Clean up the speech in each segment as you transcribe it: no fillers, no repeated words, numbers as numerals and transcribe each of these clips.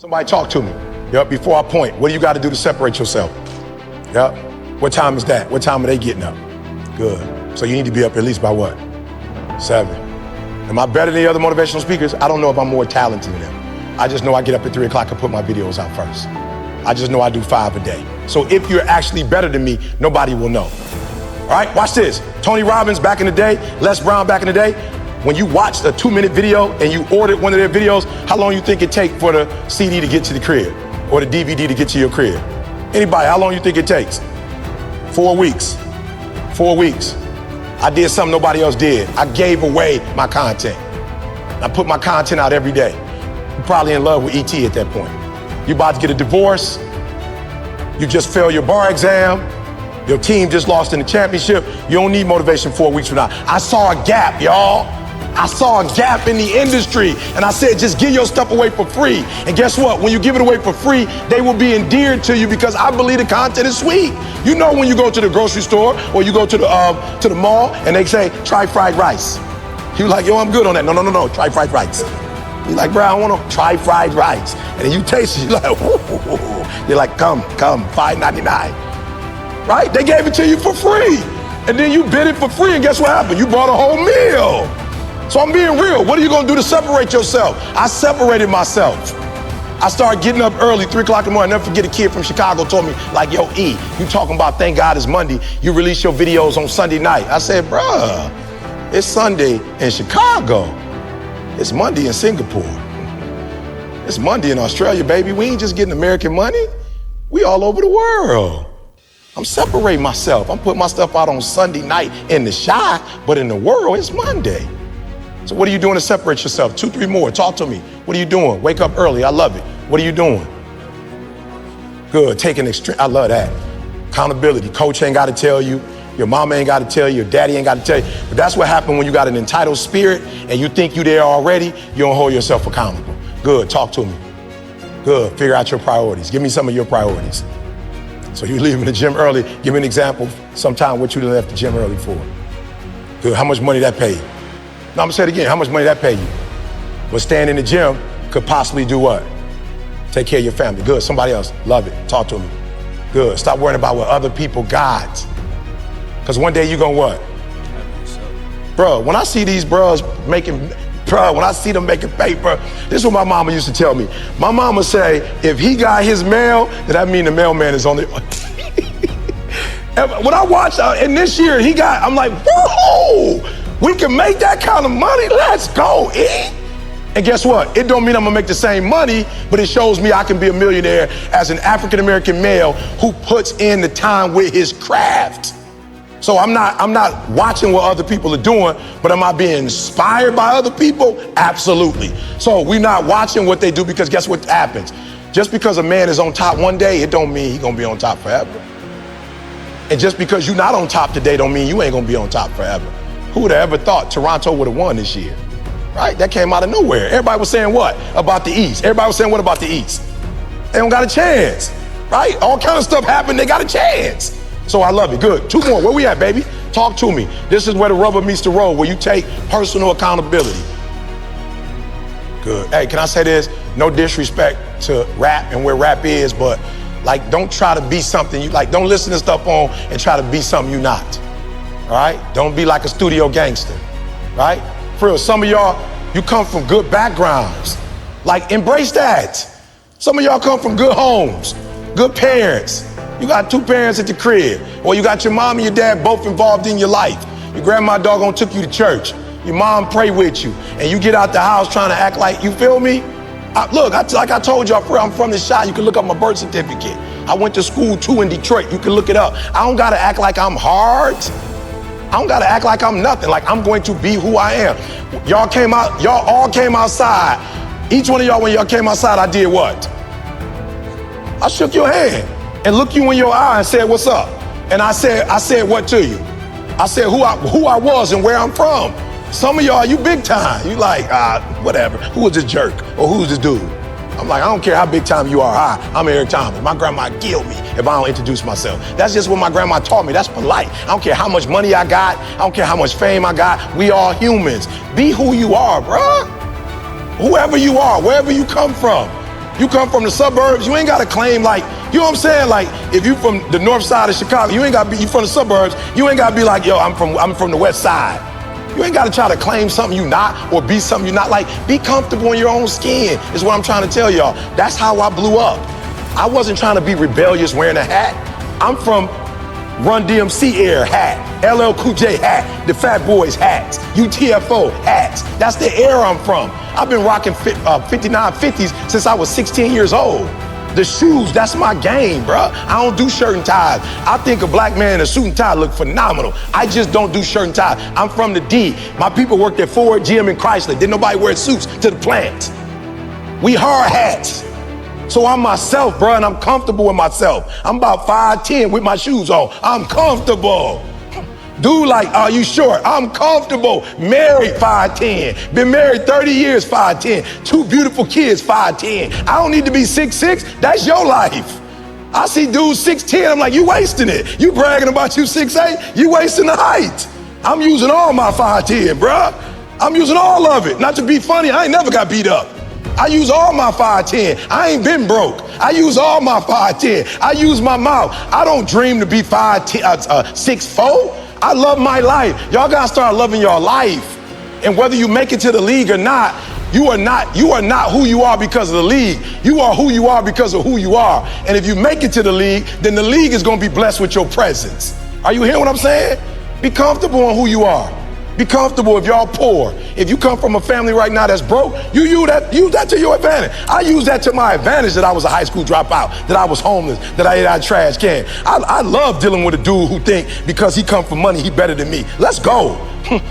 Somebody talk to me. Yep, before I point, what do you got to do to separate yourself? Yep. What time is that? What time are they getting up? Good. So you need to be up at least by what? 7. Am I better than the other motivational speakers? I don't know if I'm more talented than them. I just know I get up at 3 o'clock and put my videos out first. I just know I do 5 a day. So if you're actually better than me, nobody will know. All right, watch this. Tony Robbins back in the day, Les Brown back in the day, when you watched a 2-minute video and you ordered one of their videos, how long you think it take for the CD to get to the crib or the DVD to get to your crib? Anybody, how long you think it takes? 4 weeks. 4 weeks. I did something nobody else did. I gave away my content. I put my content out every day. You're probably in love with ET at that point. You're about to get a divorce. You just failed your bar exam. Your team just lost in the championship. You don't need motivation 4 weeks from now. I saw a gap, y'all. I saw a gap in the industry, and I said, just give your stuff away for free. And guess what? When you give it away for free, they will be endeared to you because I believe the content is sweet. You know, when you go to the grocery store or you go to the mall and they say, try fried rice. You're like, yo, I'm good on that. No, try fried rice. You're like, bro, I want to try fried rice. And then you taste it, you're like, whoa. They're like, come, $5.99. Right? They gave it to you for free. And then you bid it for free, and guess what happened? You bought a whole meal. So I'm being real. What are you going to do to separate yourself? I separated myself. I started getting up early, 3 o'clock in the morning. I'll never forget a kid from Chicago told me, like, yo, E, you talking about thank God it's Monday. You release your videos on Sunday night. I said, bruh, it's Sunday in Chicago. It's Monday in Singapore. It's Monday in Australia, baby. We ain't just getting American money. We all over the world. I'm separating myself. I'm putting my stuff out on Sunday night in the shy, but in the world, it's Monday. So what are you doing to separate yourself? 2, 3 more. Talk to me. What are you doing? Wake up early. I love it. What are you doing? Good. Taking extreme. I love that. Accountability. Coach ain't got to tell you. Your mama ain't got to tell you. Your daddy ain't got to tell you. But that's what happened when you got an entitled spirit and you think you there already. You don't hold yourself accountable. Good. Talk to me. Good. Figure out your priorities. Give me some of your priorities. So you leaving the gym early. Give me an example sometime what you left the gym early for. Good. How much money that paid? No, I'm gonna say it again. How much money that pay you? Well, staying in the gym could possibly do what? Take care of your family. Good. Somebody else. Love it. Talk to me. Good. Stop worrying about what other people got. Because one day you gonna what? Bro, when I see these bros when I see them making paper, this is what my mama used to tell me. My mama say, if he got his mail, then that mean the mailman is on the... When I watched, and this year I'm like, whoa! We can make that kind of money. Let's go, E. And guess what? It don't mean I'm gonna make the same money, but it shows me I can be a millionaire as an African-American male who puts in the time with his craft. So I'm not watching what other people are doing, but am I being inspired by other people? Absolutely. So we're not watching what they do because guess what happens? Just because a man is on top one day, it don't mean he's gonna be on top forever. And just because you're not on top today don't mean you ain't gonna be on top forever. Who would have ever thought Toronto would have won this year? Right? That came out of nowhere. Everybody was saying what about the East? Everybody was saying what about the East? They don't got a chance, right? All kind of stuff happened. They got a chance. So I love it. Good. 2 more. Where we at, baby? Talk to me. This is where the rubber meets the road, where you take personal accountability. Good. Hey, can I say this? No disrespect to rap and where rap is, but like, don't try to be something you like. Don't listen to stuff on and try to be something you're not. All right? Don't be like a studio gangster, right? For real, some of y'all, you come from good backgrounds. Like, embrace that. Some of y'all come from good homes, good parents. You got 2 parents at the crib, or you got your mom and your dad both involved in your life. Your grandma doggone took you to church. Your mom prayed with you, and you get out the house trying to act like, you feel me? Like I told y'all, I'm from the shop. You can look up my birth certificate. I went to school too in Detroit. You can look it up. I don't gotta act like I'm hard. I don't gotta act like I'm nothing. Like, I'm going to be who I am. Y'all all came outside. Each one of y'all, when y'all came outside, I did what? I shook your hand and looked you in your eye and said, what's up? And I said what to you? I said who I was and where I'm from. Some of y'all, you big time. You like, whatever. Who is this jerk? Or who's this dude? I'm like, I don't care how big time you are. I'm Eric Thomas. My grandma killed me if I don't introduce myself. That's just what my grandma taught me. That's polite. I don't care how much money I got. I don't care how much fame I got. We all humans. Be who you are, bruh. Whoever you are, wherever you come from. You come from the suburbs, you ain't gotta claim like, you know what I'm saying? Like, if you from the north side of Chicago, you ain't gotta be, you from the suburbs, you ain't gotta be like, yo, I'm from the west side. You ain't gotta try to claim something you not or be something you not. Like, be comfortable in your own skin is what I'm trying to tell y'all. That's how I blew up. I wasn't trying to be rebellious wearing a hat. I'm from Run DMC era hat, LL Cool J hat, the Fat Boys hats, UTFO hats. That's the era I'm from. I've been rocking 5950s since I was 16 years old. The shoes, that's my game, bro. I don't do shirt and ties. I think a black man in a suit and tie look phenomenal. I just don't do shirt and tie. I'm from the D. My people worked at Ford, GM, and Chrysler. Didn't nobody wear suits to the plant. We hard hats. So I'm myself, bro, and I'm comfortable with myself. I'm about 5'10" with my shoes on. I'm comfortable. Dude, like, are you short? I'm comfortable. Married 5'10". Been married 30 years, 5'10". 2 beautiful kids, 5'10". I don't need to be 6'6". That's your life. I see dudes 6'10". I'm like, you wasting it. You bragging about you 6'8". You wasting the height. I'm using all my 5'10", bro. I'm using all of it. Not to be funny, I ain't never got beat up. I use all my 5'10". I ain't been broke. I use all my 5'10". I use my mouth. I don't dream to be 6'4". I love my life. Y'all gotta start loving your life. And whether you make it to the league or not, you are not who you are because of the league. You are who you are because of who you are. And if you make it to the league, then the league is gonna be blessed with your presence. Are you hearing what I'm saying? Be comfortable on who you are. Be comfortable if y'all poor. If you come from a family right now that's broke, you use that to your advantage. I use that to my advantage that I was a high school dropout, that I was homeless, that I ate out of trash can. I love dealing with a dude who think because he come from money, he better than me. Let's go.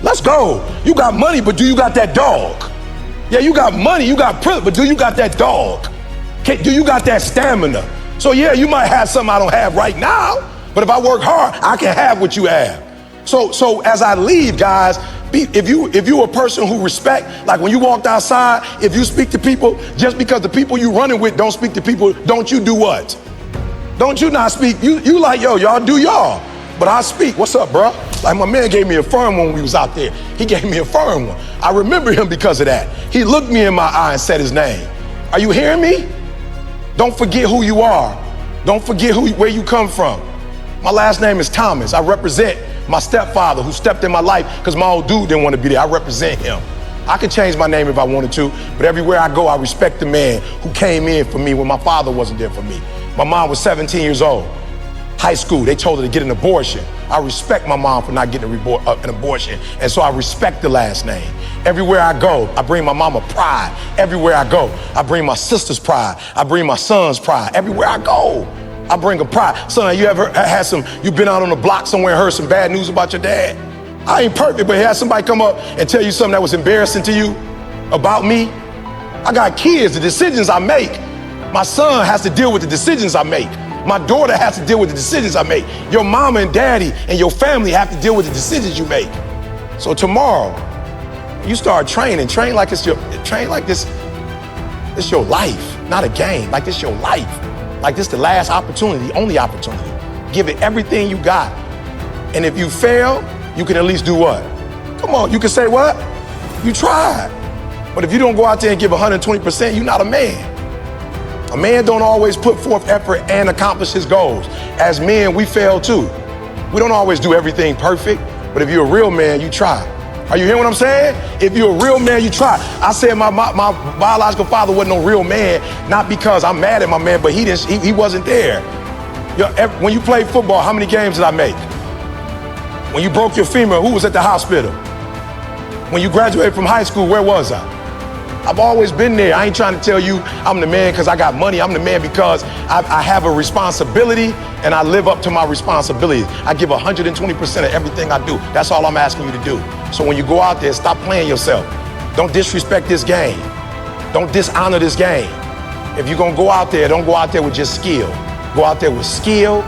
Let's go. You got money, but do you got that dog? Yeah, you got money, you got privilege, but do you got that dog? Do you got that stamina? So yeah, you might have something I don't have right now, but if I work hard, I can have what you have. So as I leave, guys, if you a person who respect, like when you walked outside, if you speak to people, just because the people you running with don't speak to people, don't you do what? Don't you not speak? You like, yo, y'all do y'all. But I speak. What's up, bro? Like my man gave me a firm one when we was out there. He gave me a firm one. I remember him because of that. He looked me in my eye and said his name. Are you hearing me? Don't forget who you are. Don't forget where you come from. My last name is Thomas. I represent my stepfather who stepped in my life because my old dude didn't want to be there. I represent him. I could change my name if I wanted to, but everywhere I go, I respect the man who came in for me when my father wasn't there for me. My mom was 17 years old. High school, they told her to get an abortion. I respect my mom for not getting an abortion, and so I respect the last name. Everywhere I go, I bring my mama pride. Everywhere I go, I bring my sister's pride. I bring my son's pride. Everywhere I go, I bring a pride. Son, you ever had you been out on the block somewhere and heard some bad news about your dad? I ain't perfect, but had somebody come up and tell you something that was embarrassing to you about me? I got kids, the decisions I make. My son has to deal with the decisions I make. My daughter has to deal with the decisions I make. Your mama and daddy and your family have to deal with the decisions you make. So tomorrow, you start training. Train like this. It's your life, not a game. Like this your life. Like this the last opportunity, the only opportunity. Give it everything you got. And if you fail, you can at least do what? Come on, you can say what? You tried. But if you don't go out there and give 120%, you're not a man. A man don't always put forth effort and accomplish his goals. As men, we fail too. We don't always do everything perfect, but if you're a real man, you try. Are you hearing what I'm saying? If you're a real man, you try. I said my biological father wasn't no real man, not because I'm mad at my man, but he wasn't there. When you played football, how many games did I make? When you broke your femur, who was at the hospital? When you graduated from high school, where was I? I've always been there. I ain't trying to tell you I'm the man because I got money. I'm the man because I have a responsibility and I live up to my responsibilities. I give 120% of everything I do. That's all I'm asking you to do. So when you go out there, stop playing yourself. Don't disrespect this game. Don't dishonor this game. If you're gonna go out there, don't go out there with just skill. Go out there with skill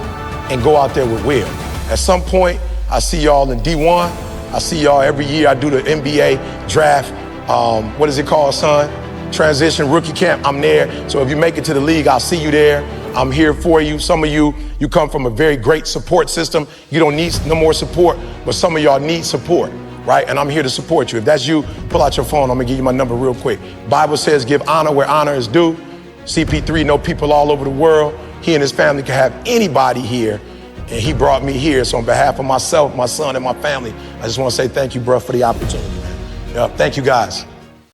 and go out there with will. At some point, I see y'all in D1. I see y'all every year. I do the NBA draft. What is it called, son? Transition rookie camp. I'm there. So if you make it to the league, I'll see you there. I'm here for you. Some of you come from a very great support system. You don't need no more support, but some of y'all need support, right? And I'm here to support you. If that's you, pull out your phone. I'm gonna give you my number real quick. Bible says give honor where honor is due. CP3 know people all over the world. He and his family can have anybody here, and he brought me here. So on behalf of myself, my son, and my family, I just want to say thank you, bro, for the opportunity, man. Thank you, guys.